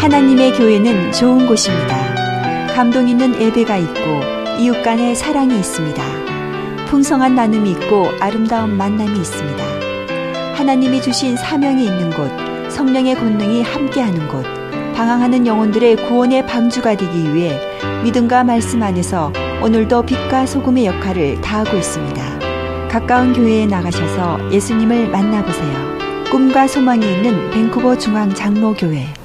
하나님의 교회는 좋은 곳입니다. 감동 있는 예배가 있고 이웃 간의 사랑이 있습니다. 풍성한 나눔이 있고 아름다운 만남이 있습니다. 하나님이 주신 사명이 있는 곳, 성령의 권능이 함께하는 곳, 방황하는 영혼들의 구원의 방주가 되기 위해 믿음과 말씀 안에서 오늘도 빛과 소금의 역할을 다하고 있습니다. 가까운 교회에 나가셔서 예수님을 만나보세요. 꿈과 소망이 있는 밴쿠버 중앙 장로교회.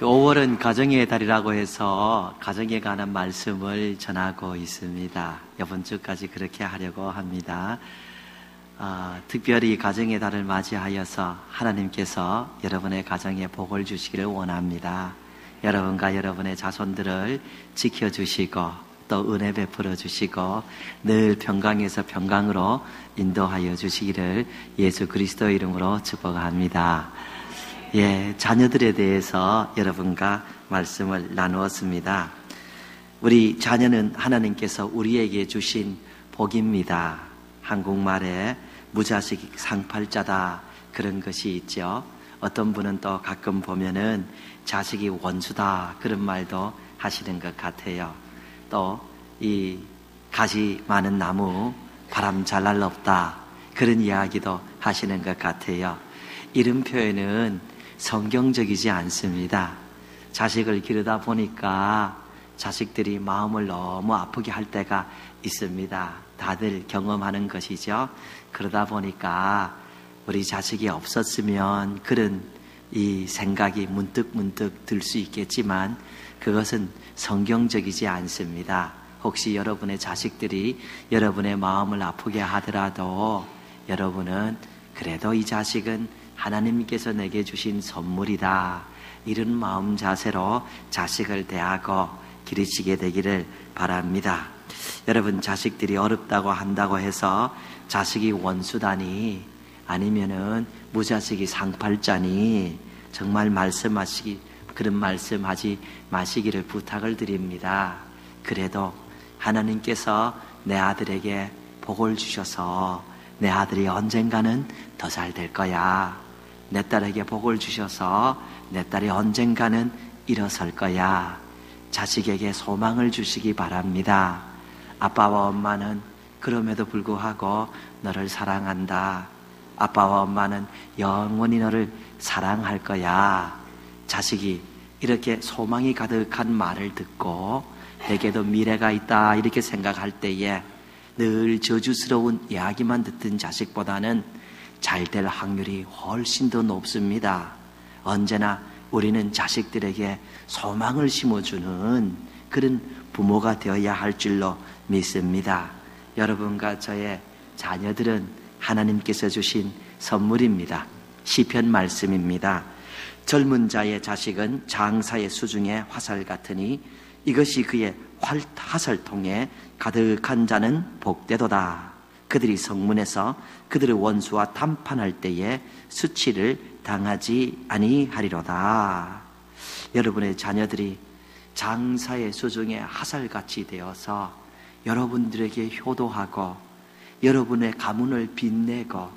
5월은 가정의 달이라고 해서 가정에 관한 말씀을 전하고 있습니다. 이번 주까지 그렇게 하려고 합니다. 특별히 가정의 달을 맞이하여서 하나님께서 여러분의 가정에 복을 주시기를 원합니다. 여러분과 여러분의 자손들을 지켜주시고 또 은혜 베풀어 주시고 늘 평강에서 평강으로 인도하여 주시기를 예수 그리스도의 이름으로 축복합니다. 자녀들에 대해서 여러분과 말씀을 나누었습니다. 우리 자녀는 하나님께서 우리에게 주신 복입니다. 한국말에 무자식 상팔자다 그런 것이 있죠. 어떤 분은 또 가끔 보면은 자식이 원수다 그런 말도 하시는 것 같아요. 또 이 가지 많은 나무 바람 잘 날 없다 그런 이야기도 하시는 것 같아요. 이런 표현은 성경적이지 않습니다. 자식을 기르다 보니까 자식들이 마음을 너무 아프게 할 때가 있습니다. 다들 경험하는 것이죠. 그러다 보니까 우리 자식이 없었으면 그런 이 생각이 문득문득 들 수 있겠지만 그것은 성경적이지 않습니다. 혹시 여러분의 자식들이 여러분의 마음을 아프게 하더라도 여러분은 그래도 이 자식은 하나님께서 내게 주신 선물이다 이런 마음 자세로 자식을 대하고 기르시게 되기를 바랍니다. 여러분 자식들이 어렵다고 한다고 해서 자식이 원수다니 아니면은 무자식이 상팔자니 정말 그런 말씀하지 마시기를 부탁을 드립니다. 그래도 하나님께서 내 아들에게 복을 주셔서 내 아들이 언젠가는 더 잘 될 거야. 내 딸에게 복을 주셔서 내 딸이 언젠가는 일어설 거야. 자식에게 소망을 주시기 바랍니다. 아빠와 엄마는 그럼에도 불구하고 너를 사랑한다. 아빠와 엄마는 영원히 너를 사랑할 거야. 자식이 이렇게 소망이 가득한 말을 듣고 내게도 미래가 있다 이렇게 생각할 때에 늘 저주스러운 이야기만 듣던 자식보다는 잘 될 확률이 훨씬 더 높습니다. 언제나 우리는 자식들에게 소망을 심어주는 그런 부모가 되어야 할 줄로 믿습니다. 여러분과 저의 자녀들은 하나님께서 주신 선물입니다. 시편 말씀입니다. 젊은 자의 자식은 장사의 수중에 화살 같으니 이것이 그의 화살통에 가득한 자는 복되도다. 그들이 성문에서 그들의 원수와 담판할 때에 수치를 당하지 아니하리로다. 여러분의 자녀들이 장사의 수중에 화살같이 되어서 여러분들에게 효도하고 여러분의 가문을 빛내고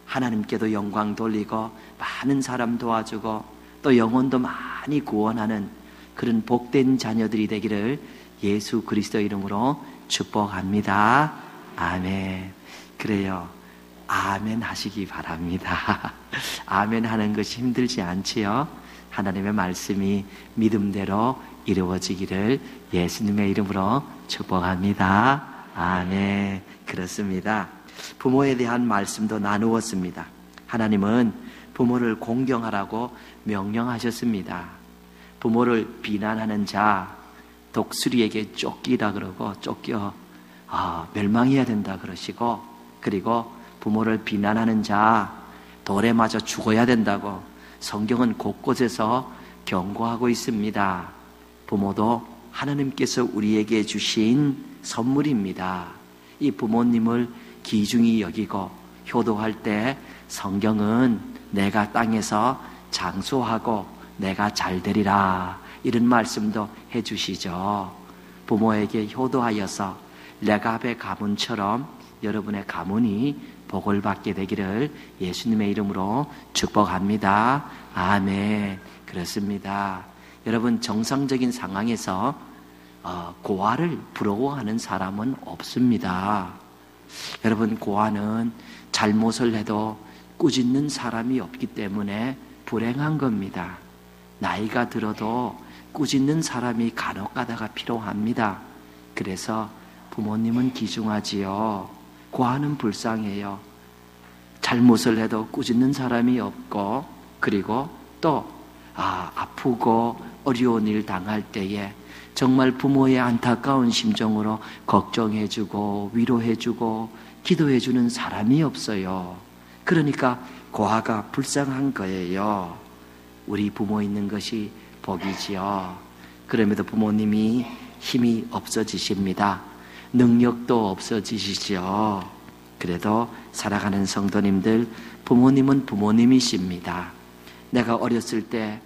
하나님께도 영광 돌리고 많은 사람 도와주고 또 영혼도 많이 구원하는 그런 복된 자녀들이 되기를 예수 그리스도 이름으로 축복합니다. 아멘. 그래요. 아멘 하시기 바랍니다. 아멘 하는 것이 힘들지 않지요? 하나님의 말씀이 믿음대로 이루어지기를 예수님의 이름으로 축복합니다. 아멘. 그렇습니다. 부모에 대한 말씀도 나누었습니다. 하나님은 부모를 공경하라고 명령하셨습니다. 부모를 비난하는 자 독수리에게 쫓기라 그러고 쫓겨 멸망해야 된다 그러시고, 그리고 부모를 비난하는 자 돌에 맞아 죽어야 된다고 성경은 곳곳에서 경고하고 있습니다. 부모도 하나님께서 우리에게 주신 선물입니다. 이 부모님을 귀중히 여기고 효도할 때 성경은 내가 땅에서 장수하고 내가 잘 되리라 이런 말씀도 해주시죠. 부모에게 효도하여서 레갑의 가문처럼 여러분의 가문이 복을 받게 되기를 예수님의 이름으로 축복합니다. 아멘. 그렇습니다. 여러분, 정상적인 상황에서 고아를 부러워하는 사람은 없습니다. 여러분, 고아는 잘못을 해도 꾸짖는 사람이 없기 때문에 불행한 겁니다. 나이가 들어도 꾸짖는 사람이 간혹 가다가 필요합니다. 그래서 부모님은 귀중하지요. 고아는 불쌍해요. 잘못을 해도 꾸짖는 사람이 없고, 그리고 또 아프고 어려운 일 당할 때에 정말 부모의 안타까운 심정으로 걱정해주고 위로해주고 기도해주는 사람이 없어요. 그러니까 고아가 불쌍한 거예요. 우리 부모 있는 것이 복이지요. 그럼에도 부모님이 힘이 없어지십니다. 능력도 없어지시죠. 그래도 살아가는 성도님들, 부모님은 부모님이십니다. 내가 어렸을 때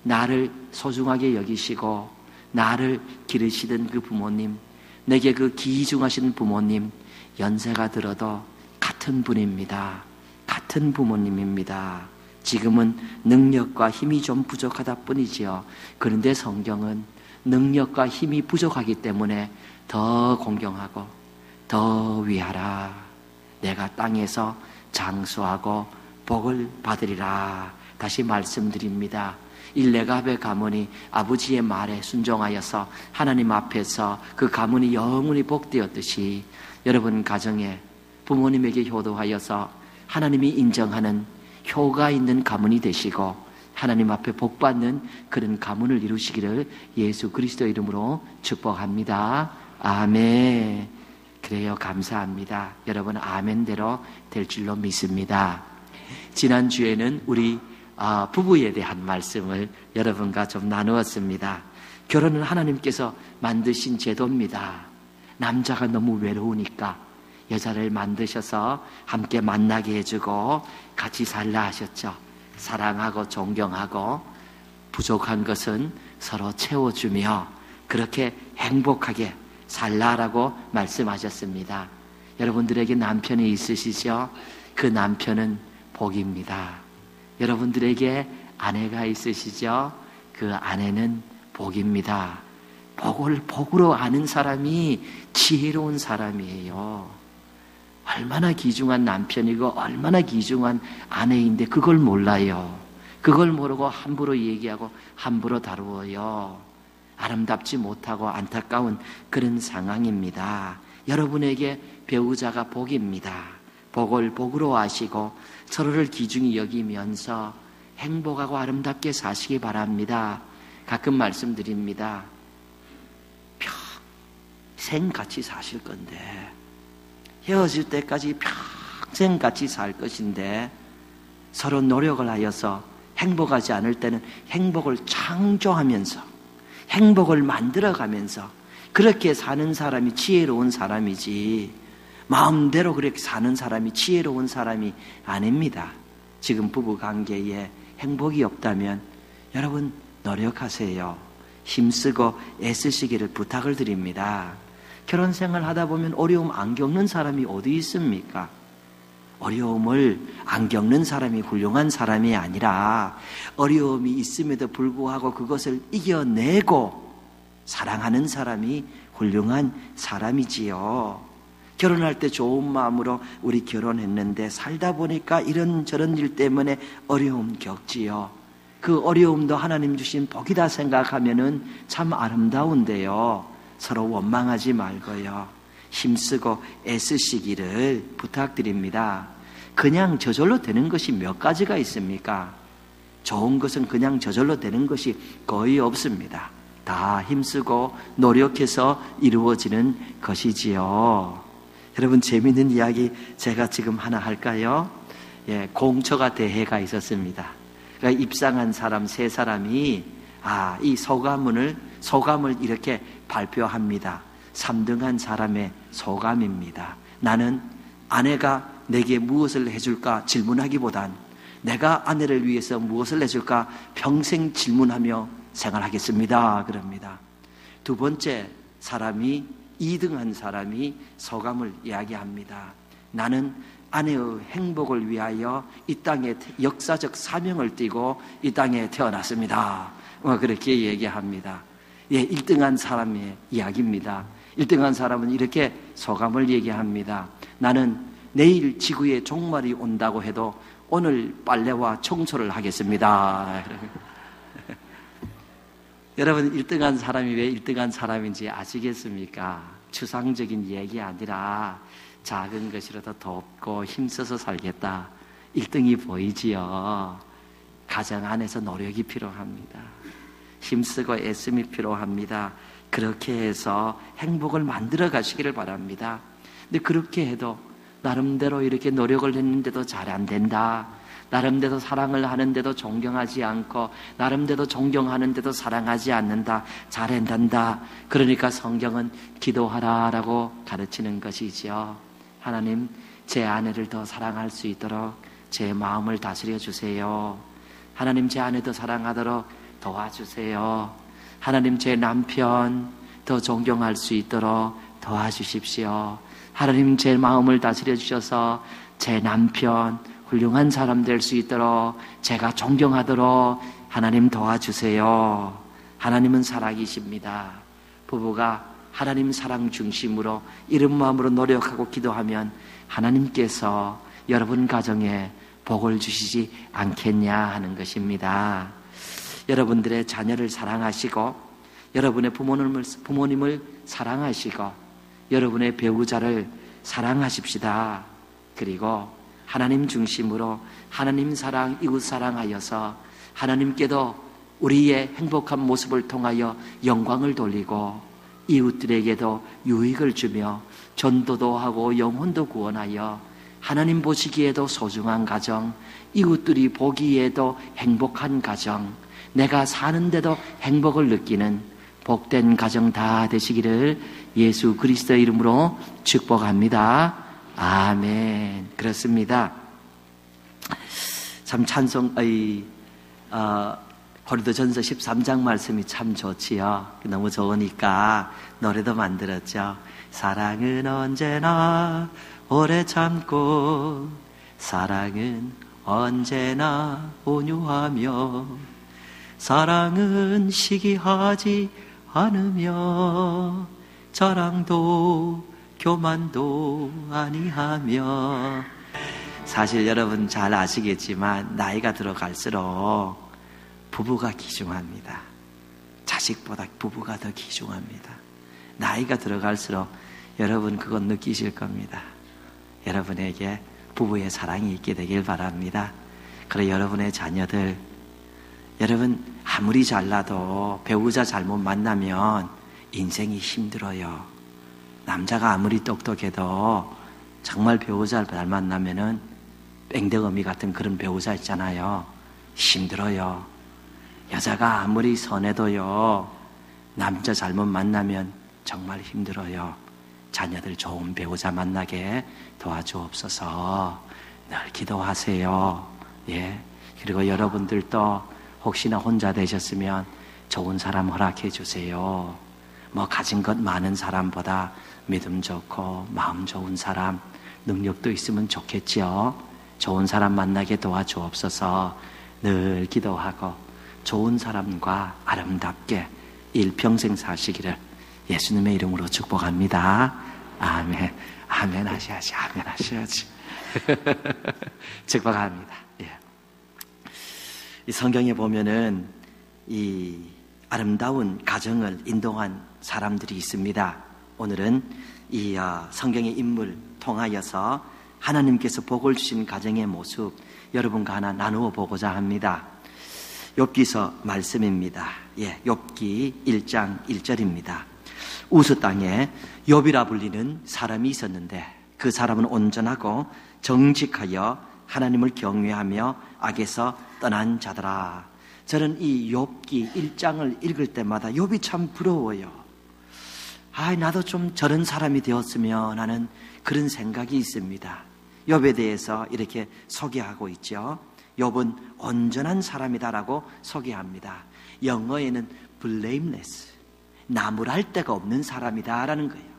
나를 소중하게 여기시고 나를 기르시던 그 부모님, 내게 그 귀중하신 부모님, 연세가 들어도 같은 분입니다. 같은 부모님입니다. 지금은 능력과 힘이 좀 부족하다 뿐이지요. 그런데 성경은 능력과 힘이 부족하기 때문에 더 공경하고 더 위하라. 내가 땅에서 장수하고 복을 받으리라. 다시 말씀드립니다. 레갑의 가문이 아버지의 말에 순종하여서 하나님 앞에서 그 가문이 영원히 복되었듯이 여러분 가정에 부모님에게 효도하여서 하나님이 인정하는 효가 있는 가문이 되시고 하나님 앞에 복받는 그런 가문을 이루시기를 예수 그리스도 이름으로 축복합니다. 아멘. 그래요. 감사합니다. 여러분 아멘대로 될 줄로 믿습니다. 지난주에는 우리 부부에 대한 말씀을 여러분과 좀 나누었습니다. 결혼은 하나님께서 만드신 제도입니다. 남자가 너무 외로우니까 여자를 만드셔서 함께 만나게 해주고 같이 살라 하셨죠. 사랑하고 존경하고 부족한 것은 서로 채워주며 그렇게 행복하게 살라라고 말씀하셨습니다. 여러분들에게 남편이 있으시죠? 그 남편은 복입니다. 여러분들에게 아내가 있으시죠? 그 아내는 복입니다. 복을 복으로 아는 사람이 지혜로운 사람이에요. 얼마나 귀중한 남편이고 얼마나 귀중한 아내인데 그걸 몰라요. 그걸 모르고 함부로 얘기하고 함부로 다루어요. 아름답지 못하고 안타까운 그런 상황입니다. 여러분에게 배우자가 복입니다. 복을 복으로 아시고 서로를 귀중히 여기면서 행복하고 아름답게 사시기 바랍니다. 가끔 말씀드립니다. 평생 같이 사실 건데 헤어질 때까지 평생 같이 살 것인데 서로 노력을 하여서 행복하지 않을 때는 행복을 창조하면서 행복을 만들어가면서 그렇게 사는 사람이 지혜로운 사람이지 마음대로 그렇게 사는 사람이 지혜로운 사람이 아닙니다. 지금 부부관계에 행복이 없다면 여러분 노력하세요. 힘쓰고 애쓰시기를 부탁을 드립니다. 결혼생활 하다 보면 어려움 안 겪는 사람이 어디 있습니까? 어려움을 안 겪는 사람이 훌륭한 사람이 아니라 어려움이 있음에도 불구하고 그것을 이겨내고 사랑하는 사람이 훌륭한 사람이지요. 결혼할 때 좋은 마음으로 우리 결혼했는데 살다 보니까 이런저런 일 때문에 어려움 겪지요. 그 어려움도 하나님 주신 복이다 생각하면은 참 아름다운데요. 서로 원망하지 말고요. 힘쓰고 애쓰시기를 부탁드립니다. 그냥 저절로 되는 것이 몇 가지가 있습니까? 좋은 것은 그냥 저절로 되는 것이 거의 없습니다. 다 힘쓰고 노력해서 이루어지는 것이지요. 여러분 재미있는 이야기 제가 지금 하나 할까요? 공처가 대회가 있었습니다. 그러니까 입상한 사람 세 사람이 이 소감을 이렇게 발표합니다. 3등한 사람의 소감입니다. 나는 아내가 내게 무엇을 해줄까 질문하기보단 내가 아내를 위해서 무엇을 해줄까 평생 질문하며 생활하겠습니다. 그럽니다. 두 번째 사람이 2등한 사람이 소감을 이야기합니다. 나는 아내의 행복을 위하여 이 땅에 역사적 사명을 띠고 이 땅에 태어났습니다. 그렇게 얘기합니다. 1등한 사람의 이야기입니다. 1등한 사람은 이렇게 소감을 얘기합니다. 나는 내일 지구에 종말이 온다고 해도 오늘 빨래와 청소를 하겠습니다. 여러분, 1등한 사람이 왜 1등한 사람인지 아시겠습니까? 추상적인 얘기 아니라 작은 것이라도 돕고 힘써서 살겠다. 1등이 보이지요. 가정 안에서 노력이 필요합니다. 힘쓰고 애씀이 필요합니다. 그렇게 해서 행복을 만들어 가시기를 바랍니다. 근데 그렇게 해도 나름대로 이렇게 노력을 했는데도 잘 안 된다. 나름대로 사랑을 하는데도 존경하지 않고 나름대로 존경하는데도 사랑하지 않는다. 잘 안 된다. 그러니까 성경은 기도하라라고 가르치는 것이죠. 하나님, 제 아내를 더 사랑할 수 있도록 제 마음을 다스려 주세요. 하나님, 제 아내 더 사랑하도록 도와주세요. 하나님, 제 남편 더 존경할 수 있도록 도와주십시오. 하나님, 제 마음을 다스려 주셔서 제 남편 훌륭한 사람 될 수 있도록 제가 존경하도록 하나님 도와주세요. 하나님은 사랑이십니다. 부부가 하나님 사랑 중심으로 이런 마음으로 노력하고 기도하면 하나님께서 여러분 가정에 복을 주시지 않겠냐 하는 것입니다. 여러분들의 자녀를 사랑하시고 여러분의 부모님을 사랑하시고 여러분의 배우자를 사랑하십시다. 그리고 하나님 중심으로 하나님 사랑, 이웃 사랑하여서 하나님께도 우리의 행복한 모습을 통하여 영광을 돌리고 이웃들에게도 유익을 주며 전도도 하고 영혼도 구원하여 하나님 보시기에도 소중한 가정, 이웃들이 보기에도 행복한 가정, 내가 사는데도 행복을 느끼는 복된 가정 다 되시기를 예수 그리스도의 이름으로 축복합니다. 아멘. 그렇습니다. 참 고린도전서 13장 말씀이 참 좋지요. 너무 좋으니까 노래도 만들었죠. 사랑은 언제나 오래 참고 사랑은 언제나 온유하며 사랑은 시기하지 않으며 자랑도 교만도 아니하며. 사실 여러분 잘 아시겠지만 나이가 들어갈수록 부부가 귀중합니다. 자식보다 부부가 더 귀중합니다. 나이가 들어갈수록 여러분 그건 느끼실 겁니다. 여러분에게 부부의 사랑이 있게 되길 바랍니다. 그리고 여러분의 자녀들, 여러분 아무리 잘나도 배우자 잘못 만나면 인생이 힘들어요. 남자가 아무리 똑똑해도 정말 배우자를 잘 만나면은 뺑댕어미 같은 그런 배우자 있잖아요. 힘들어요. 여자가 아무리 선해도요, 남자 잘못 만나면 정말 힘들어요. 자녀들 좋은 배우자 만나게 도와주옵소서. 늘 기도하세요. 예. 그리고 여러분들도 혹시나 혼자 되셨으면 좋은 사람 허락해 주세요. 뭐 가진 것 많은 사람보다 믿음 좋고 마음 좋은 사람, 능력도 있으면 좋겠지요. 좋은 사람 만나게 도와주옵소서. 늘 기도하고 좋은 사람과 아름답게 일평생 사시기를 예수님의 이름으로 축복합니다. 아멘. 아멘 하셔야지. 아멘 하셔야지. 축복합니다. 예. 이 성경에 보면은 이 아름다운 가정을 인도한 사람들이 있습니다. 오늘은 이 성경의 인물 통하여서 하나님께서 복을 주신 가정의 모습 여러분과 하나 나누어 보고자 합니다. 욥기서 말씀입니다. 예, 욥기 1장 1절입니다. 우스 땅에 욥이라 불리는 사람이 있었는데 그 사람은 온전하고 정직하여 하나님을 경외하며 악에서 떠난 자더라. 저는 이 욥기 1장을 읽을 때마다 욥이 참 부러워요. 나도 좀 저런 사람이 되었으면 하는 그런 생각이 있습니다. 욥에 대해서 이렇게 소개하고 있죠. 욥은 온전한 사람이다라고 소개합니다. 영어에는 blameless, 나무랄 데가 없는 사람이다라는 거예요.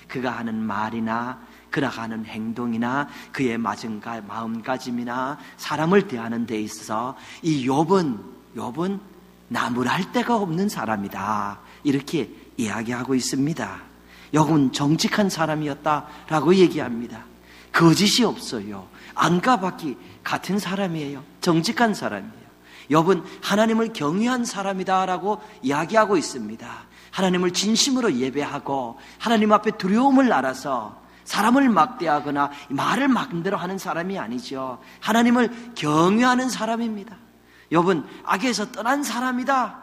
그가 하는 말이나 그가 하는 행동이나 그의 마음가짐이나 사람을 대하는 데 있어서 이 욥은 나무랄 데가 없는 사람이다, 이렇게 이야기하고 있습니다. 욥은 정직한 사람이었다라고 얘기합니다. 거짓이 없어요. 안과 밖이 같은 사람이에요. 정직한 사람이에요. 욥은 하나님을 경외한 사람이다라고 이야기하고 있습니다. 하나님을 진심으로 예배하고 하나님 앞에 두려움을 알아서 사람을 막대하거나 말을 마음대로 하는 사람이 아니죠. 하나님을 경외하는 사람입니다. 욥은 악에서 떠난 사람이다,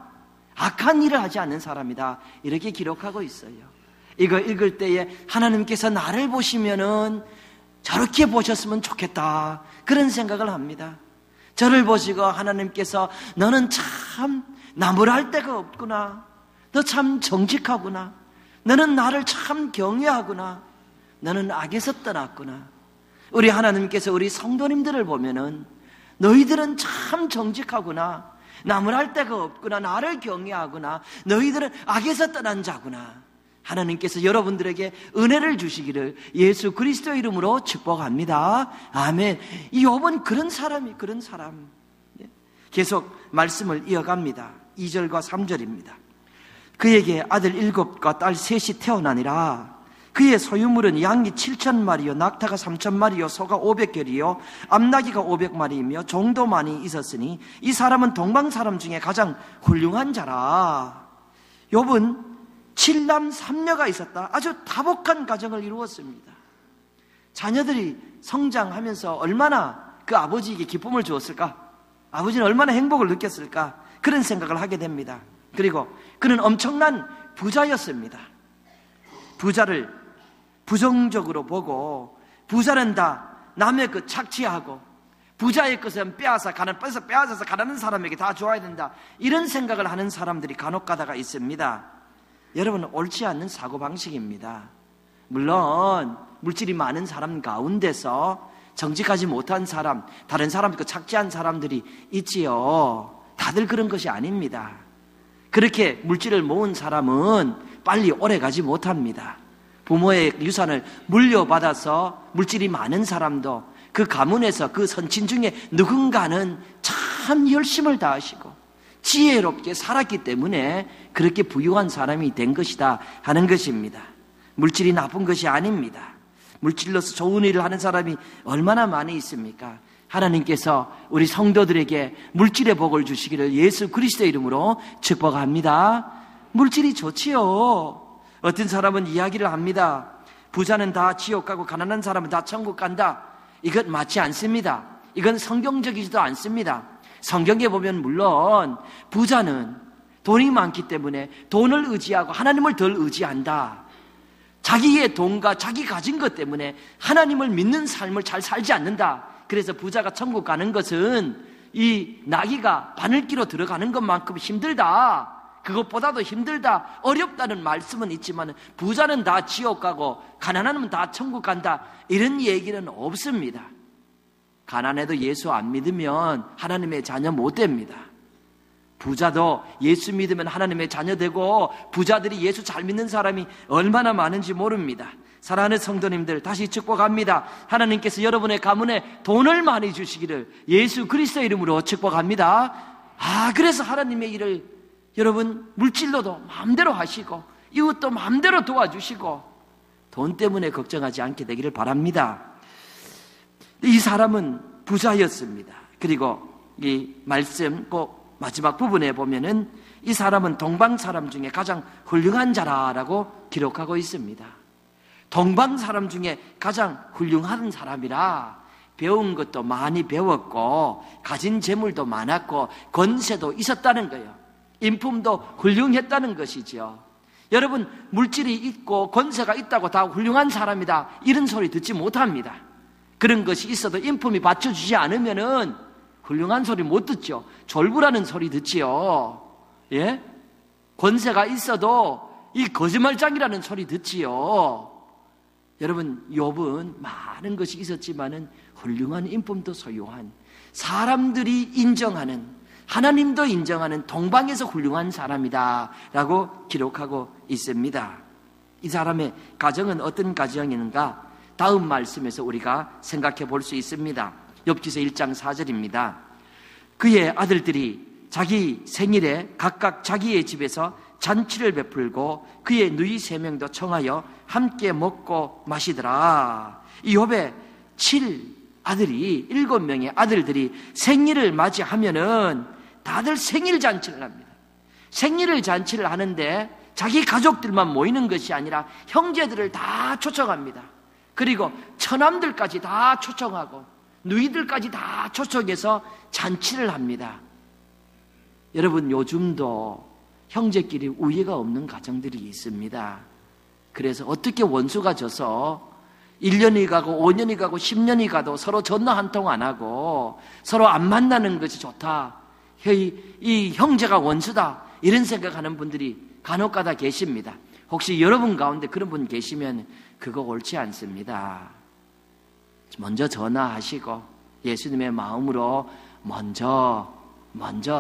악한 일을 하지 않는 사람이다, 이렇게 기록하고 있어요. 이거 읽을 때에 하나님께서 나를 보시면은 저렇게 보셨으면 좋겠다, 그런 생각을 합니다. 저를 보시고 하나님께서 너는 참 나무랄 데가 없구나, 너 참 정직하구나, 너는 나를 참 경외하구나, 너는 악에서 떠났구나. 우리 하나님께서 우리 성도님들을 보면은 너희들은 참 정직하구나, 나무랄 데가 없구나, 나를 경외하구나, 너희들은 악에서 떠난 자구나. 하나님께서 여러분들에게 은혜를 주시기를 예수 그리스도 이름으로 축복합니다. 아멘. 이 욥은 그런 사람. 계속 말씀을 이어갑니다. 2절과 3절입니다. 그에게 아들 7과 딸 3이 태어나니라. 그의 소유물은 양이 7,000마리요 낙타가 3,000마리요 소가 500결이요 암나귀가 500마리이며 종도 많이 있었으니 이 사람은 동방 사람 중에 가장 훌륭한 자라. 욥은 7남 3녀가 있었다. 아주 다복한 가정을 이루었습니다. 자녀들이 성장하면서 얼마나 그 아버지에게 기쁨을 주었을까? 아버지는 얼마나 행복을 느꼈을까? 그런 생각을 하게 됩니다. 그리고 그는 엄청난 부자였습니다. 부자를 부정적으로 보고, 부자는 다 남의 것 착취하고 부자의 것은 빼앗아서 가난한 사람에게 다 줘야 된다, 이런 생각을 하는 사람들이 간혹 가다가 있습니다. 여러분, 옳지 않는 사고방식입니다. 물론 물질이 많은 사람 가운데서 정직하지 못한 사람, 다른 사람 거 착취한 사람들이 있지요. 다들 그런 것이 아닙니다. 그렇게 물질을 모은 사람은 빨리 오래가지 못합니다. 부모의 유산을 물려받아서 물질이 많은 사람도 그 가문에서 그 선친 중에 누군가는 참 열심을 다하시고 지혜롭게 살았기 때문에 그렇게 부유한 사람이 된 것이다 하는 것입니다. 물질이 나쁜 것이 아닙니다. 물질로서 좋은 일을 하는 사람이 얼마나 많이 있습니까? 하나님께서 우리 성도들에게 물질의 복을 주시기를 예수 그리스도의 이름으로 축복합니다. 물질이 좋지요. 어떤 사람은 이야기를 합니다. 부자는 다 지옥 가고 가난한 사람은 다 천국 간다. 이것 맞지 않습니다. 이건 성경적이지도 않습니다. 성경에 보면 물론 부자는 돈이 많기 때문에 돈을 의지하고 하나님을 덜 의지한다. 자기의 돈과 자기 가진 것 때문에 하나님을 믿는 삶을 잘 살지 않는다. 그래서 부자가 천국 가는 것은 이 나귀가 바늘기로 들어가는 것만큼 힘들다, 그것보다도 힘들다, 어렵다는 말씀은 있지만 부자는 다 지옥 가고 가난하면 다 천국 간다, 이런 얘기는 없습니다. 가난해도 예수 안 믿으면 하나님의 자녀 못 됩니다. 부자도 예수 믿으면 하나님의 자녀 되고, 부자들이 예수 잘 믿는 사람이 얼마나 많은지 모릅니다. 사랑하는 성도님들, 다시 축복합니다. 하나님께서 여러분의 가문에 돈을 많이 주시기를 예수 그리스도 이름으로 축복합니다. 그래서 하나님의 일을 여러분 물질로도 마음대로 하시고 이웃도 마음대로 도와주시고 돈 때문에 걱정하지 않게 되기를 바랍니다. 이 사람은 부자였습니다. 그리고 이 말씀 꼭 마지막 부분에 보면은 이 사람은 동방 사람 중에 가장 훌륭한 자라라고 기록하고 있습니다. 동방 사람 중에 가장 훌륭한 사람이라 배운 것도 많이 배웠고 가진 재물도 많았고 권세도 있었다는 거예요. 인품도 훌륭했다는 것이죠. 여러분, 물질이 있고 권세가 있다고 다 훌륭한 사람이다, 이런 소리 듣지 못합니다. 그런 것이 있어도 인품이 받쳐주지 않으면은 훌륭한 소리 못 듣죠. 졸부라는 소리 듣지요. 예? 권세가 있어도 이 거짓말장이라는 소리 듣지요. 여러분, 욥은 많은 것이 있었지만은 훌륭한 인품도 소유한, 사람들이 인정하는, 하나님도 인정하는 동방에서 훌륭한 사람이다 라고 기록하고 있습니다. 이 사람의 가정은 어떤 가정이는가? 다음 말씀에서 우리가 생각해 볼 수 있습니다. 욥기서 1장 4절입니다. 그의 아들들이 자기 생일에 각각 자기의 집에서 잔치를 베풀고 그의 누이 3명도 청하여 함께 먹고 마시더라. 이 욥의 7명의 아들들이 생일을 맞이하면은 다들 생일 잔치를 합니다. 생일 잔치를 하는데 자기 가족들만 모이는 것이 아니라 형제들을 다 초청합니다. 그리고 처남들까지 다 초청하고 누이들까지 다 초청해서 잔치를 합니다. 여러분, 요즘도 형제끼리 우애가 없는 가정들이 있습니다. 그래서 어떻게 원수가 져서 1년이 가고 5년이 가고 10년이 가도 서로 전화 한 통 안 하고 서로 안 만나는 것이 좋다, 이 형제가 원수다, 이런 생각하는 분들이 간혹가다 계십니다. 혹시 여러분 가운데 그런 분 계시면 그거 옳지 않습니다. 먼저 전화하시고 예수님의 마음으로 먼저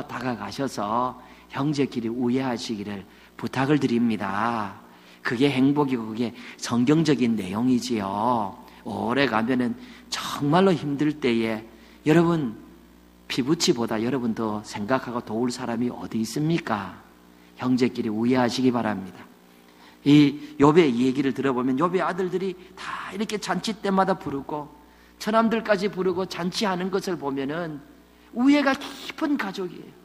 다가가셔서 형제끼리 우애하시기를 부탁을 드립니다. 그게 행복이고 그게 성경적인 내용이지요. 오래 가면은 정말로 힘들 때에 여러분, 피부치보다 여러분 더 생각하고 도울 사람이 어디 있습니까? 형제끼리 우애하시기 바랍니다. 이 욥의 얘기를 들어보면 욥의 아들들이 다 이렇게 잔치 때마다 부르고 처남들까지 부르고 잔치하는 것을 보면은 우애가 깊은 가족이에요.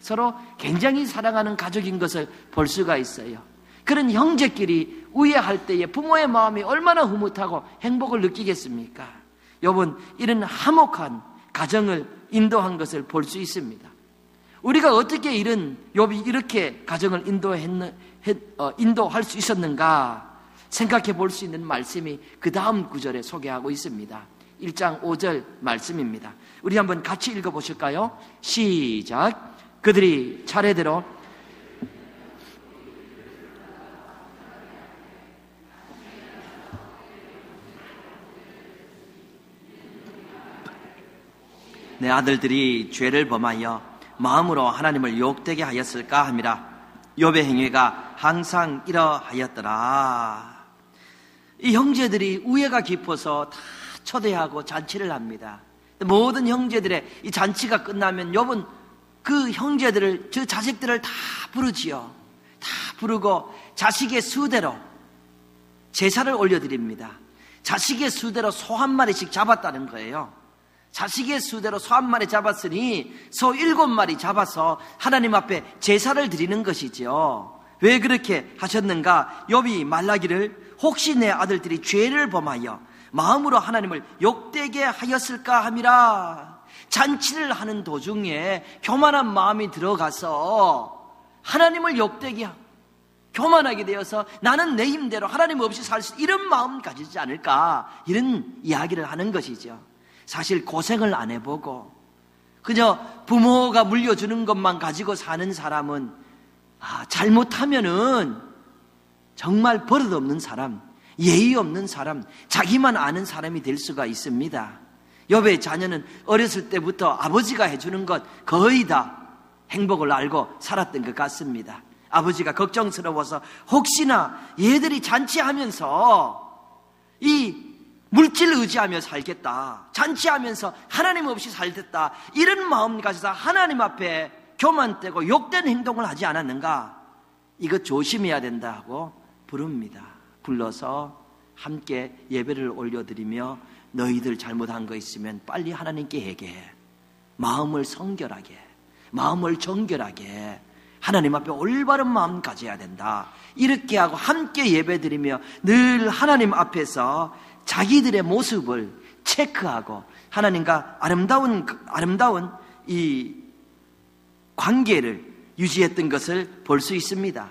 서로 굉장히 사랑하는 가족인 것을 볼 수가 있어요. 그런 형제끼리 우애할 때에 부모의 마음이 얼마나 흐뭇하고 행복을 느끼겠습니까? 욥은 이런 화목한 가정을 인도한 것을 볼 수 있습니다. 우리가 어떻게 욥이 이렇게 가정을 인도할 수 있었는가 생각해 볼 수 있는 말씀이 그 다음 구절에 소개하고 있습니다. 1장 5절 말씀입니다. 우리 한번 같이 읽어보실까요? 시작. 그들이 차례대로 내 아들들이 죄를 범하여 마음으로 하나님을 욕되게 하였을까 함이라. 욥의 행위가 항상 이러하였더라. 이 형제들이 우애가 깊어서 다 초대하고 잔치를 합니다. 모든 형제들의 이 잔치가 끝나면 욥은 그 형제들을, 저 자식들을 다 부르지요. 다 부르고 자식의 수대로 제사를 올려드립니다. 자식의 수대로 소 한 마리씩 잡았다는 거예요. 자식의 수대로 소 한 마리 잡았으니 소 7마리 잡아서 하나님 앞에 제사를 드리는 것이지요. 왜 그렇게 하셨는가? 욥이 말하기를 혹시 내 아들들이 죄를 범하여 마음으로 하나님을 욕되게 하였을까 함이라. 잔치를 하는 도중에 교만한 마음이 들어가서 하나님을 욕되게 하고 교만하게 되어서 나는 내 힘대로 하나님 없이 살 수, 이런 마음 가지지 않을까, 이런 이야기를 하는 것이죠. 사실 고생을 안 해보고 그저 부모가 물려주는 것만 가지고 사는 사람은 잘못하면은 정말 버릇없는 사람, 예의 없는 사람, 자기만 아는 사람이 될 수가 있습니다. 욥의 자녀는 어렸을 때부터 아버지가 해주는 것 거의 다 행복을 알고 살았던 것 같습니다. 아버지가 걱정스러워서 혹시나 얘들이 잔치하면서 이 물질 의지하며 살겠다, 잔치하면서 하나님 없이 살겠다, 이런 마음 가져서 하나님 앞에 교만되고 욕된 행동을 하지 않았는가? 이거 조심해야 된다고 부릅니다. 불러서 함께 예배를 올려드리며 너희들 잘못한 거 있으면 빨리 하나님께 회개해. 마음을 성결하게, 마음을 정결하게 하나님 앞에 올바른 마음 가져야 된다. 이렇게 하고 함께 예배드리며 늘 하나님 앞에서 자기들의 모습을 체크하고 하나님과 아름다운 이 관계를 유지했던 것을 볼 수 있습니다.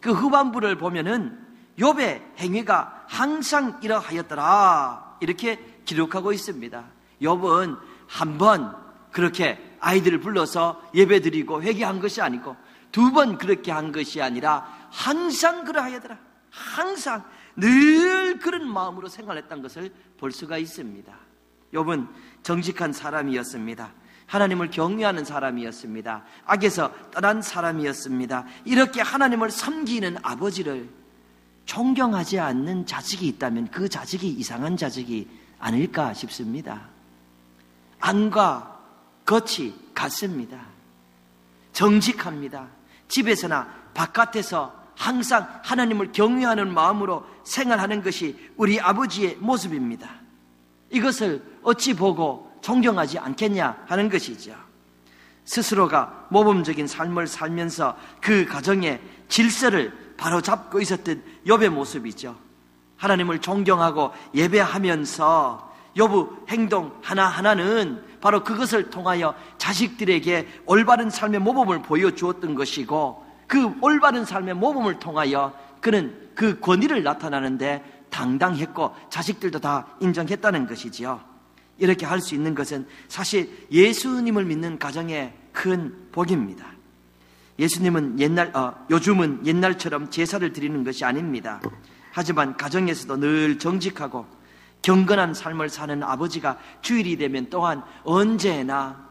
그 후반부를 보면은 욥의 행위가 항상 이러하였더라, 이렇게 기록하고 있습니다. 욥은 한 번 그렇게 아이들을 불러서 예배드리고 회개한 것이 아니고 2번 그렇게 한 것이 아니라 항상 그러하였더라, 항상 늘 그런 마음으로 생활했던 것을 볼 수가 있습니다. 욥은 정직한 사람이었습니다. 하나님을 경외하는 사람이었습니다. 악에서 떠난 사람이었습니다. 이렇게 하나님을 섬기는 아버지를 존경하지 않는 자식이 있다면 그 자식이 이상한 자식이 아닐까 싶습니다. 안과 겉이 같습니다. 정직합니다. 집에서나 바깥에서 항상 하나님을 경외하는 마음으로 생활하는 것이 우리 아버지의 모습입니다. 이것을 어찌 보고 존경하지 않겠냐 하는 것이죠. 스스로가 모범적인 삶을 살면서 그 가정의 질서를 바로잡고 있었던 욥의 모습이죠. 하나님을 존경하고 예배하면서 욥의 행동 하나하나는 바로 그것을 통하여 자식들에게 올바른 삶의 모범을 보여주었던 것이고, 그 올바른 삶의 모범을 통하여 그는 그 권위를 나타나는데 당당했고 자식들도 다 인정했다는 것이지요. 이렇게 할 수 있는 것은 사실 예수님을 믿는 가정의 큰 복입니다. 예수님은 요즘은 옛날처럼 제사를 드리는 것이 아닙니다. 하지만 가정에서도 늘 정직하고 경건한 삶을 사는 아버지가 주일이 되면 또한 언제나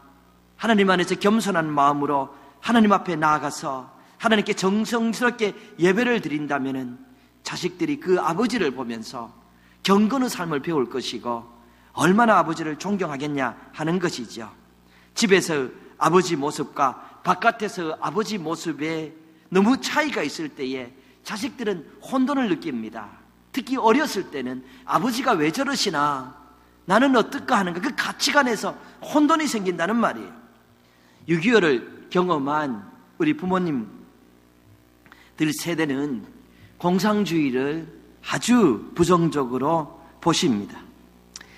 하나님 안에서 겸손한 마음으로 하나님 앞에 나아가서 하나님께 정성스럽게 예배를 드린다면 자식들이 그 아버지를 보면서 경건의 삶을 배울 것이고 얼마나 아버지를 존경하겠냐 하는 것이죠. 집에서 아버지 모습과 바깥에서 아버지 모습에 너무 차이가 있을 때에 자식들은 혼돈을 느낍니다. 특히 어렸을 때는 아버지가 왜 저러시나, 나는 어떨까 하는 그 가치관에서 혼돈이 생긴다는 말이에요. 6.25를 경험한 우리 부모님들 세대는 공산주의를 아주 부정적으로 보십니다.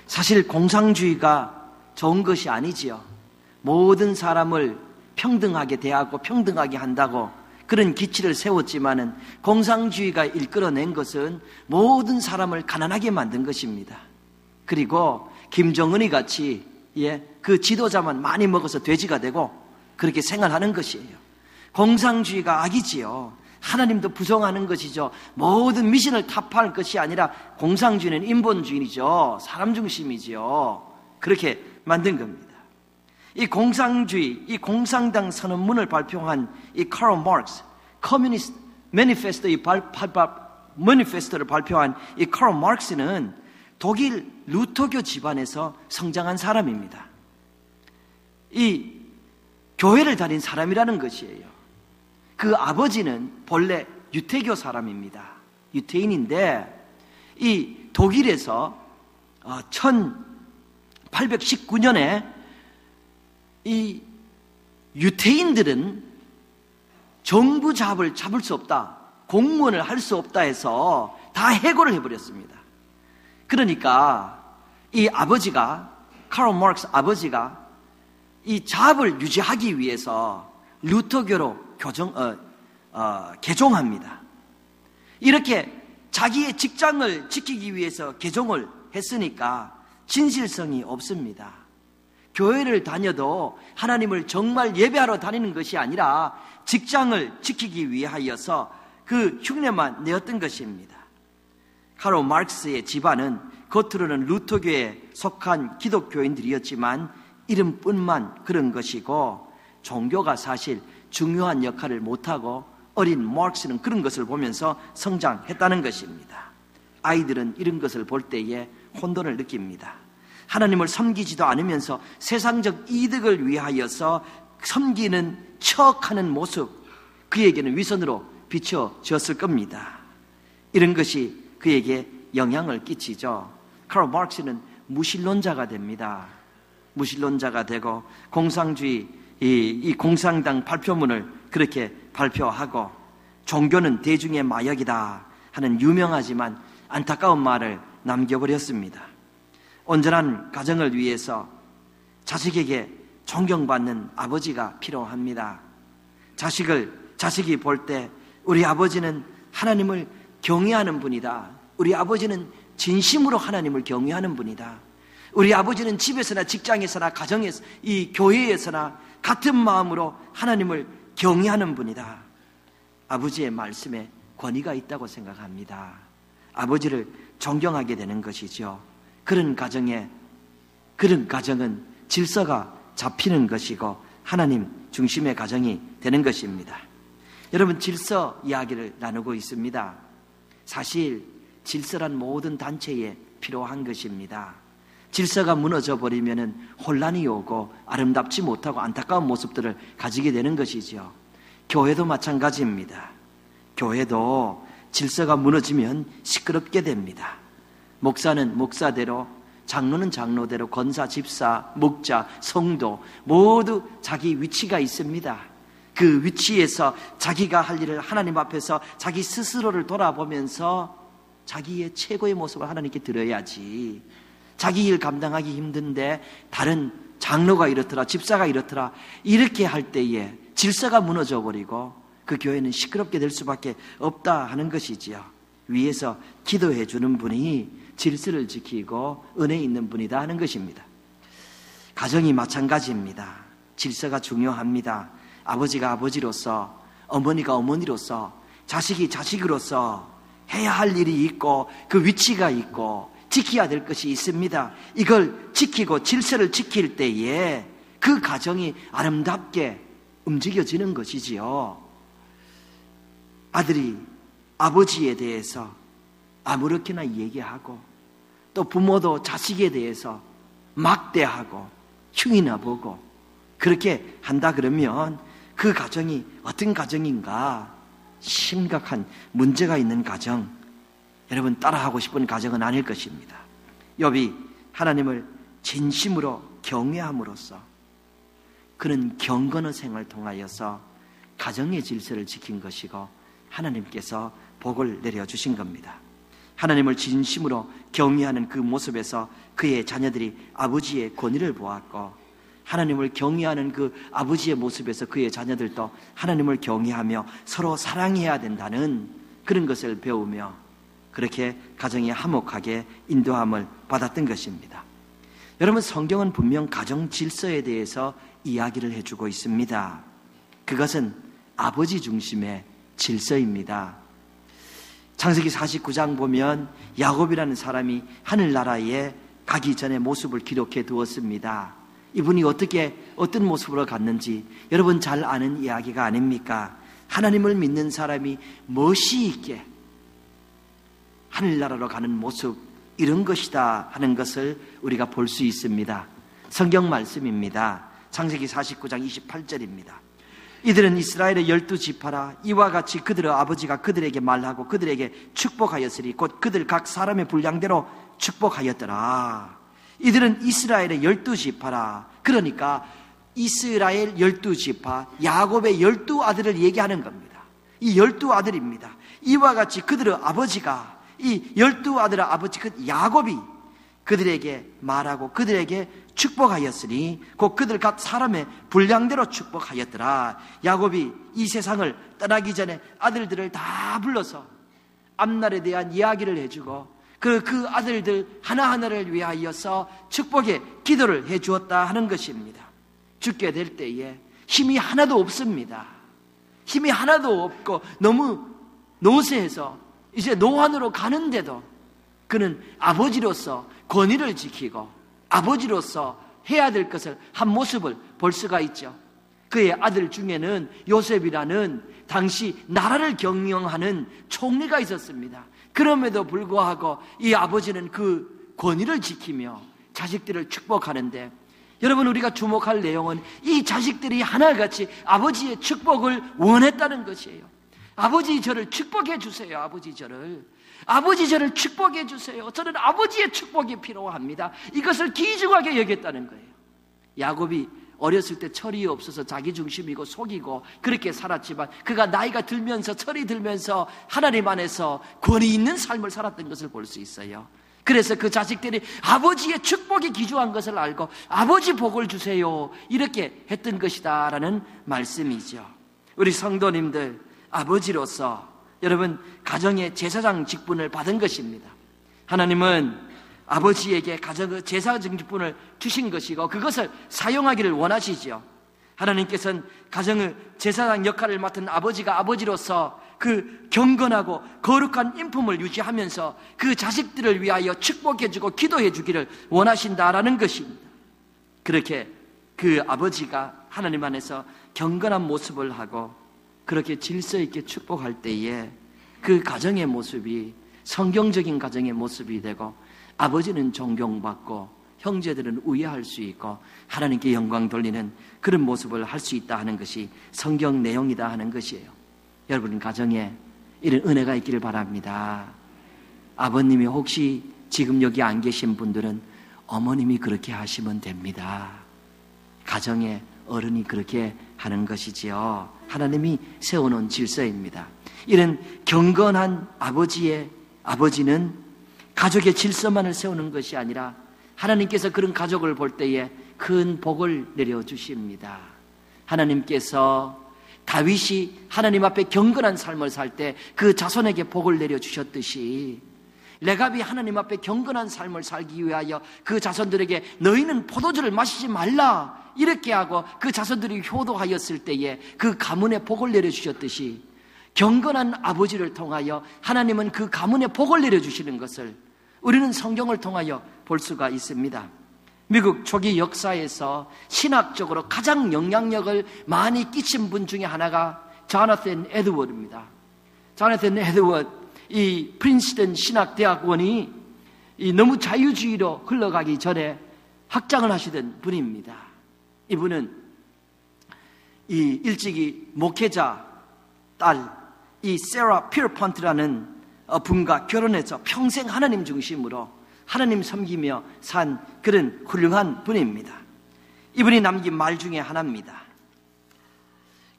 사실 공산주의가 좋은 것이 아니지요. 모든 사람을 평등하게 대하고 평등하게 한다고 그런 기치를 세웠지만은 공산주의가 일끌어낸 것은 모든 사람을 가난하게 만든 것입니다. 그리고 김정은이 같이 그 지도자만 많이 먹어서 돼지가 되고 그렇게 생활하는 것이에요. 공산주의가 악이지요. 하나님도 부정하는 것이죠. 모든 미신을 타파할 것이 아니라 공산주의는 인본주의죠. 사람 중심이지요. 그렇게 만든 겁니다. 이 공산주의, 이 공산당 선언문을 발표한 이 카럴 마르크스, 커뮤니스트 매니페스토를 발표한 이 카럴 마르크스는 독일 루터교 집안에서 성장한 사람입니다. 이 교회를 다닌 사람이라는 것이에요. 그 아버지는 본래 유태교 사람입니다. 유태인인데 이 독일에서 1819년에 이 유태인들은 정부 잡을 수 없다, 공무원을 할 수 없다 해서 다 해고를 해버렸습니다. 그러니까 이 아버지가, 카럴 마르크스 아버지가 이 잡을 유지하기 위해서 루터교로 개종합니다. 이렇게 자기의 직장을 지키기 위해서 개종을 했으니까 진실성이 없습니다. 교회를 다녀도 하나님을 정말 예배하러 다니는 것이 아니라 직장을 지키기 위하여서 그 흉내만 내었던 것입니다. 카럴 마르크스의 집안은 겉으로는 루터교에 속한 기독교인들이었지만 이름뿐만 그런 것이고 종교가 사실 중요한 역할을 못하고 어린 마르크스는 그런 것을 보면서 성장했다는 것입니다. 아이들은 이런 것을 볼 때에 혼돈을 느낍니다. 하나님을 섬기지도 않으면서 세상적 이득을 위하여서 섬기는 척하는 모습, 그에게는 위선으로 비춰졌을 겁니다. 이런 것이 그에게 영향을 끼치죠. 카럴 마르크스는 무신론자가 됩니다. 무신론자가 되고 공산주의 이 공산당 발표문을 그렇게 발표하고 종교는 대중의 마약이다 하는 유명하지만 안타까운 말을 남겨버렸습니다. 온전한 가정을 위해서 자식에게 존경받는 아버지가 필요합니다. 자식이 볼 때 우리 아버지는 하나님을 경외하는 분이다. 우리 아버지는 진심으로 하나님을 경외하는 분이다. 우리 아버지는 집에서나 직장에서나 가정에서 이 교회에서나 같은 마음으로 하나님을 경외하는 분이다. 아버지의 말씀에 권위가 있다고 생각합니다. 아버지를 존경하게 되는 것이죠. 그런 가정은 질서가 잡히는 것이고 하나님 중심의 가정이 되는 것입니다. 여러분, 질서 이야기를 나누고 있습니다. 사실 질서란 모든 단체에 필요한 것입니다. 질서가 무너져 버리면 혼란이 오고 아름답지 못하고 안타까운 모습들을 가지게 되는 것이죠. 교회도 마찬가지입니다. 교회도 질서가 무너지면 시끄럽게 됩니다. 목사는 목사대로, 장로는 장로대로, 권사, 집사, 목자, 성도 모두 자기 위치가 있습니다. 그 위치에서 자기가 할 일을 하나님 앞에서 자기 스스로를 돌아보면서 자기의 최고의 모습을 하나님께 드려야지. 자기 일 감당하기 힘든데 다른 장로가 이렇더라, 집사가 이렇더라, 이렇게 할 때에 질서가 무너져 버리고 그 교회는 시끄럽게 될 수밖에 없다 하는 것이지요. 위에서 기도해 주는 분이 질서를 지키고 은혜 있는 분이다 하는 것입니다. 가정이 마찬가지입니다. 질서가 중요합니다. 아버지가 아버지로서, 어머니가 어머니로서, 자식이 자식으로서 해야 할 일이 있고 그 위치가 있고 지켜야 될 것이 있습니다. 이걸 지키고 질서를 지킬 때에 그 가정이 아름답게 움직여지는 것이지요. 아들이 아버지에 대해서 아무렇게나 얘기하고 또 부모도 자식에 대해서 막대하고 흉이나 보고 그렇게 한다 그러면 그 가정이 어떤 가정인가? 심각한 문제가 있는 가정, 여러분 따라하고 싶은 가정은 아닐 것입니다. 욥이 하나님을 진심으로 경외함으로써 그는 경건의 생을 통하여서 가정의 질서를 지킨 것이고 하나님께서 복을 내려주신 겁니다. 하나님을 진심으로 경외하는 그 모습에서 그의 자녀들이 아버지의 권위를 보았고, 하나님을 경외하는 그 아버지의 모습에서 그의 자녀들도 하나님을 경외하며 서로 사랑해야 된다는 그런 것을 배우며 그렇게 가정이 화목하게 인도함을 받았던 것입니다. 여러분, 성경은 분명 가정 질서에 대해서 이야기를 해주고 있습니다. 그것은 아버지 중심의 질서입니다. 창세기 49장 보면 야곱이라는 사람이 하늘나라에 가기 전에 모습을 기록해 두었습니다. 이분이 어떤 모습으로 갔는지 여러분 잘 아는 이야기가 아닙니까? 하나님을 믿는 사람이 멋이 있게 하늘나라로 가는 모습, 이런 것이다 하는 것을 우리가 볼 수 있습니다. 성경 말씀입니다. 창세기 49장 28절입니다. 이들은 이스라엘의 12지파라. 이와 같이 그들의 아버지가 그들에게 말하고 그들에게 축복하였으니 곧 그들 각 사람의 분량대로 축복하였더라. 이들은 이스라엘의 12지파라. 그러니까 이스라엘 12지파, 야곱의 12아들을 얘기하는 겁니다. 이 12아들입니다. 이와 같이 그들의 아버지가, 이 12아들의 아버지 그 야곱이 그들에게 말하고 그들에게 축복하였으니 곧 그들 각 사람의 분량대로 축복하였더라. 야곱이 이 세상을 떠나기 전에 아들들을 다 불러서 앞날에 대한 이야기를 해주고 그 아들들 하나하나를 위하여서 축복의 기도를 해주었다 하는 것입니다. 죽게 될 때에 힘이 하나도 없습니다. 힘이 하나도 없고 너무 노쇠해서 이제 노환으로 가는데도 그는 아버지로서 권위를 지키고 아버지로서 해야 될 것을 한 모습을 볼 수가 있죠. 그의 아들 중에는 요셉이라는 당시 나라를 경영하는 총리가 있었습니다. 그럼에도 불구하고 이 아버지는 그 권위를 지키며 자식들을 축복하는데, 여러분 우리가 주목할 내용은 이 자식들이 하나같이 아버지의 축복을 원했다는 것이에요. 아버지 저를 축복해 주세요. 아버지 저를 축복해 주세요. 저는 아버지의 축복이 필요합니다. 이것을 귀중하게 여겼다는 거예요. 야곱이 어렸을 때 철이 없어서 자기 중심이고 속이고 그렇게 살았지만 그가 나이가 들면서 철이 들면서 하나님 안에서 권위 있는 삶을 살았던 것을 볼 수 있어요. 그래서 그 자식들이 아버지의 축복이 귀중한 것을 알고 아버지 복을 주세요 이렇게 했던 것이다 라는 말씀이죠. 우리 성도님들, 아버지로서 여러분 가정의 제사장 직분을 받은 것입니다. 하나님은 아버지에게 가정의 제사장 직분을 주신 것이고 그것을 사용하기를 원하시죠. 하나님께서는 가정의 제사장 역할을 맡은 아버지가 아버지로서 그 경건하고 거룩한 인품을 유지하면서 그 자식들을 위하여 축복해주고 기도해주기를 원하신다라는 것입니다. 그렇게 그 아버지가 하나님 안에서 경건한 모습을 하고 그렇게 질서 있게 축복할 때에 그 가정의 모습이 성경적인 가정의 모습이 되고, 아버지는 존경받고 형제들은 우애할 수 있고 하나님께 영광 돌리는 그런 모습을 할 수 있다 하는 것이 성경 내용이다 하는 것이에요. 여러분 가정에 이런 은혜가 있기를 바랍니다. 아버님이 혹시 지금 여기 안 계신 분들은 어머님이 그렇게 하시면 됩니다. 가정에 어른이 그렇게 하는 것이지요. 하나님이 세워놓은 질서입니다. 이런 경건한 아버지는 가족의 질서만을 세우는 것이 아니라 하나님께서 그런 가족을 볼 때에 큰 복을 내려주십니다. 하나님께서 다윗이 하나님 앞에 경건한 삶을 살 때 그 자손에게 복을 내려주셨듯이, 레갑이 하나님 앞에 경건한 삶을 살기 위하여 그 자손들에게 너희는 포도주를 마시지 말라 이렇게 하고 그 자손들이 효도하였을 때에 그 가문에 복을 내려주셨듯이, 경건한 아버지를 통하여 하나님은 그 가문에 복을 내려주시는 것을 우리는 성경을 통하여 볼 수가 있습니다. 미국 초기 역사에서 신학적으로 가장 영향력을 많이 끼친 분 중에 하나가 조나단 에드워드입니다. 조나단 에드워드, 이 프린스턴 신학대학원이 너무 자유주의로 흘러가기 전에 학장을 하시던 분입니다. 이분은 이 일찍이 목회자 딸 이 세라 피어펀트라는 분과 결혼해서 평생 하나님 중심으로 하나님 섬기며 산 그런 훌륭한 분입니다. 이분이 남긴 말 중에 하나입니다.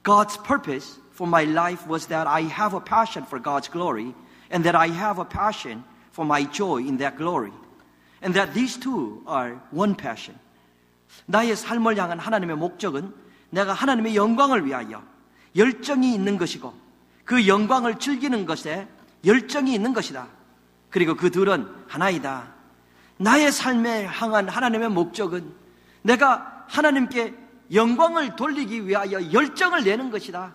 God's purpose for my life was that I have a passion for God's glory and that I have a passion for my joy in that glory and that these two are one passion. 나의 삶을 향한 하나님의 목적은 내가 하나님의 영광을 위하여 열정이 있는 것이고 그 영광을 즐기는 것에 열정이 있는 것이다. 그리고 그 둘은 하나이다. 나의 삶에 향한 하나님의 목적은 내가 하나님께 영광을 돌리기 위하여 열정을 내는 것이다.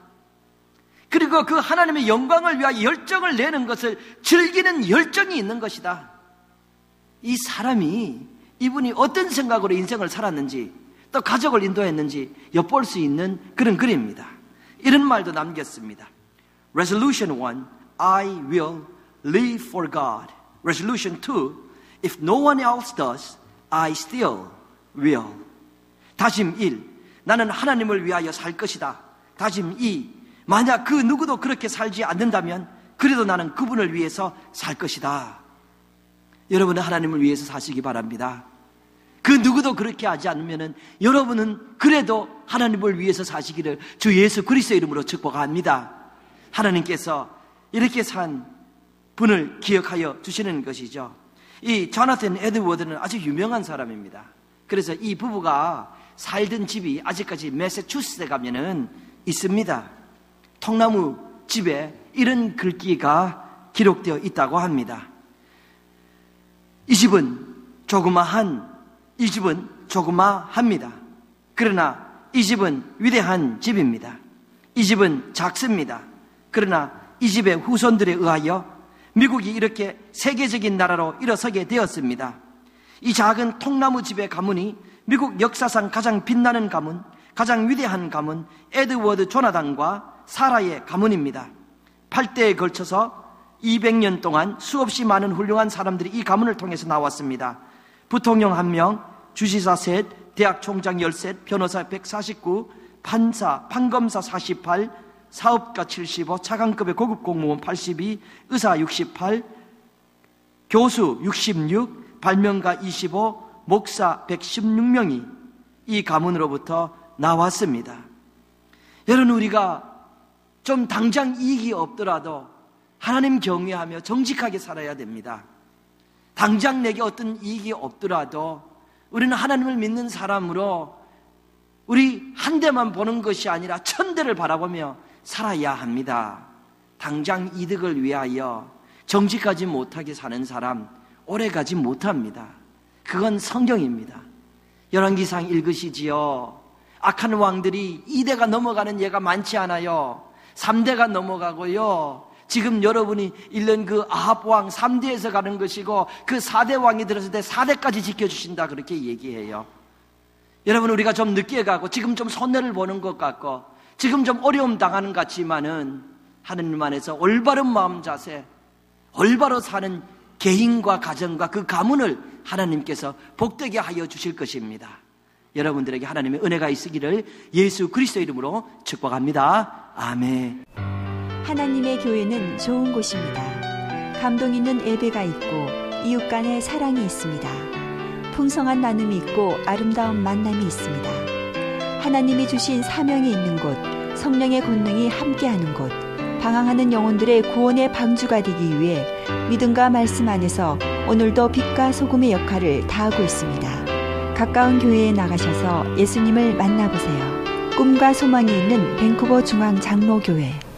그리고 그 하나님의 영광을 위하여 열정을 내는 것을 즐기는 열정이 있는 것이다. 이 사람이, 이분이 어떤 생각으로 인생을 살았는지 또 가족을 인도했는지 엿볼 수 있는 그런 글입니다. 이런 말도 남겼습니다. Resolution 1, I will live for God. Resolution 2, if no one else does, I still will. 다짐 1, 나는 하나님을 위하여 살 것이다. 다짐 2, 만약 그 누구도 그렇게 살지 않는다면 그래도 나는 그분을 위해서 살 것이다. 여러분은 하나님을 위해서 사시기 바랍니다. 그 누구도 그렇게 하지 않으면 여러분은 그래도 하나님을 위해서 사시기를 주 예수 그리스도의 이름으로 축복합니다. 하나님께서 이렇게 산 분을 기억하여 주시는 것이죠. 이 조나단 에드워드는 아주 유명한 사람입니다. 그래서 이 부부가 살던 집이 아직까지 매사추세츠에 가면은 있습니다. 통나무 집에 이런 글귀가 기록되어 있다고 합니다. 이 집은 조그마합니다. 그러나 이 집은 위대한 집입니다. 이 집은 작습니다. 그러나 이 집의 후손들에 의하여 미국이 이렇게 세계적인 나라로 일어서게 되었습니다. 이 작은 통나무 집의 가문이 미국 역사상 가장 빛나는 가문, 가장 위대한 가문 에드워드 조나단과 사라의 가문입니다. 8대에 걸쳐서 200년 동안 수없이 많은 훌륭한 사람들이 이 가문을 통해서 나왔습니다. 부통령 1명, 주지사 3, 대학 총장 13, 변호사 149, 판검사 48, 사업가 75, 차관급의 고급 공무원 82, 의사 68, 교수 66, 발명가 25, 목사 116명이 이 가문으로부터 나왔습니다. 여러분, 우리가 좀 당장 이익이 없더라도 하나님 경외하며 정직하게 살아야 됩니다. 당장 내게 어떤 이익이 없더라도 우리는 하나님을 믿는 사람으로 우리 한 대만 보는 것이 아니라 천대를 바라보며 살아야 합니다. 당장 이득을 위하여 정직하지 못하게 사는 사람 오래가지 못합니다. 그건 성경입니다. 열왕기상 읽으시지요. 악한 왕들이 2대가 넘어가는 예가 많지 않아요. 3대가 넘어가고요. 지금 여러분이 읽는 그 아합 왕 3대에서 가는 것이고 그 4대 왕이 들었을 때 4대까지 지켜주신다 그렇게 얘기해요. 여러분, 우리가 좀 늦게 가고 지금 좀 손해를 보는 것 같고 지금 좀 어려움 당하는 것 같지만은 하느님 안에서 올바른 마음 자세, 올바로 사는 개인과 가정과 그 가문을 하나님께서 복되게 하여 주실 것입니다. 여러분들에게 하나님의 은혜가 있으기를 예수 그리스도 이름으로 축복합니다. 아멘. 하나님의 교회는 좋은 곳입니다. 감동 있는 예배가 있고 이웃 간의 사랑이 있습니다. 풍성한 나눔이 있고 아름다운 만남이 있습니다. 하나님이 주신 사명이 있는 곳, 성령의 권능이 함께하는 곳, 방황하는 영혼들의 구원의 방주가 되기 위해 믿음과 말씀 안에서 오늘도 빛과 소금의 역할을 다하고 있습니다. 가까운 교회에 나가셔서 예수님을 만나보세요. 꿈과 소망이 있는 밴쿠버 중앙 장로교회.